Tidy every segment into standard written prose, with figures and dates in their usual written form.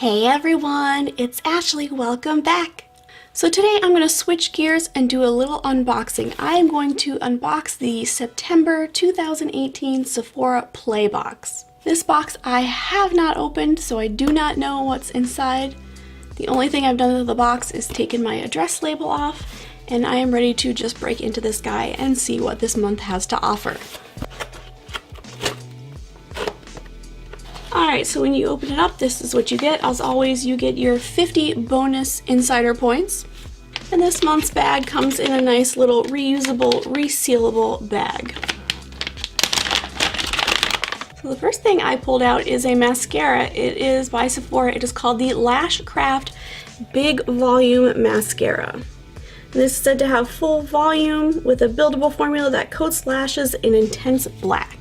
Hey everyone, it's Ashley, welcome back. So today I'm going to switch gears and do a little unboxing. I am going to unbox the September 2018 Sephora Play Box. This box I have not opened, so I do not know what's inside. The only thing I've done to the box is taken my address label off, and I am ready to just break into this guy and see what this month has to offer. Alright, so when you open it up, this is what you get. As always, you get your 50 bonus insider points. And this month's bag comes in a nice little reusable, resealable bag. So the first thing I pulled out is a mascara. It is by Sephora. It is called the LashCraft Big Volume Mascara. This is said to have full volume with a buildable formula that coats lashes in intense black.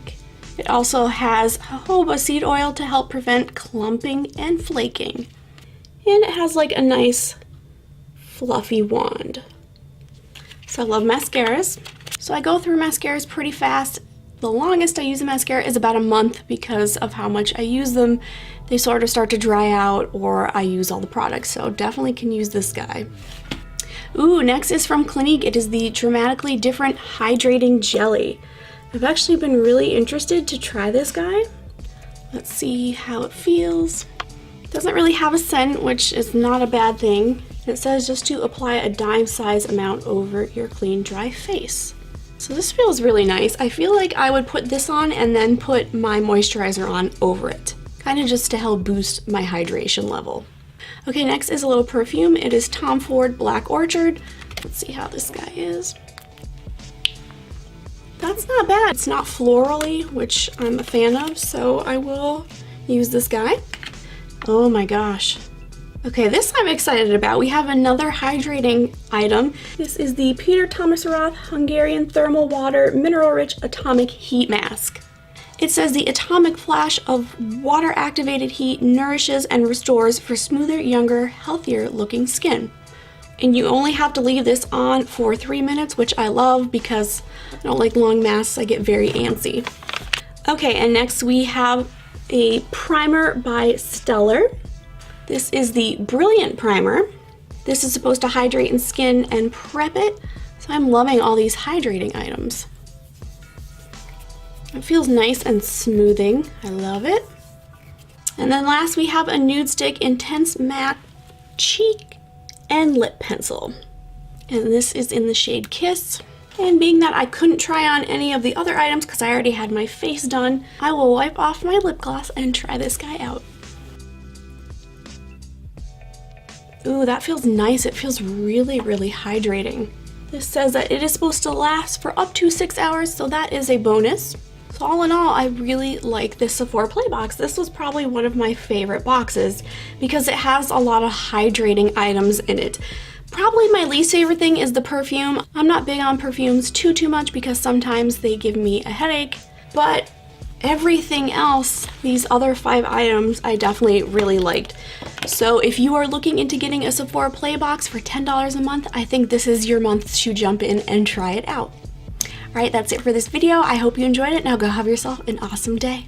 It also has jojoba seed oil to help prevent clumping and flaking. And it has like a nice fluffy wand. So I love mascaras. So I go through mascaras pretty fast. The longest I use a mascara is about a month because of how much I use them. They sort of start to dry out or I use all the products, so definitely can use this guy. Ooh, next is from Clinique. It is the Dramatically Different Hydrating Jelly. I've actually been really interested to try this guy. Let's see how it feels. It doesn't really have a scent, which is not a bad thing. It says just to apply a dime-size amount over your clean, dry face. So this feels really nice. I feel like I would put this on and then put my moisturizer on over it, kind of just to help boost my hydration level. Okay, next is a little perfume. It is Tom Ford Black Orchid. Let's see how this guy is. That's not bad. It's not florally, which I'm a fan of, so I will use this guy. Oh my gosh. Okay, this I'm excited about. We have another hydrating item. This is the Peter Thomas Roth Hungarian Thermal Water Mineral Rich Atomic Heat Mask. It says the atomic flash of water activated heat nourishes and restores for smoother, younger, healthier looking skin. And you only have to leave this on for 3 minutes, which I love because I don't like long masks. I get very antsy. Okay, and next we have a primer by Steller. This is the Brilliant Primer. This is supposed to hydrate in skin and prep it. So I'm loving all these hydrating items. It feels nice and smoothing. I love it. And then last we have a Nudestix Intense Matte Cheek and Lip Pencil. And this is in the shade Kiss. And being that I couldn't try on any of the other items because I already had my face done, I will wipe off my lip gloss and try this guy out. Ooh, that feels nice. It feels really, really hydrating. This says that it is supposed to last for up to 6 hours, so that is a bonus. So all in all, I really like this Sephora Play Box. This was probably one of my favorite boxes because it has a lot of hydrating items in it. Probably my least favorite thing is the perfume. I'm not big on perfumes too much because sometimes they give me a headache, but everything else, these other 5 items, I definitely really liked. So if you are looking into getting a Sephora Play Box for $10 a month, I think this is your month to jump in and try it out. Alright, that's it for this video. I hope you enjoyed it. Now go have yourself an awesome day.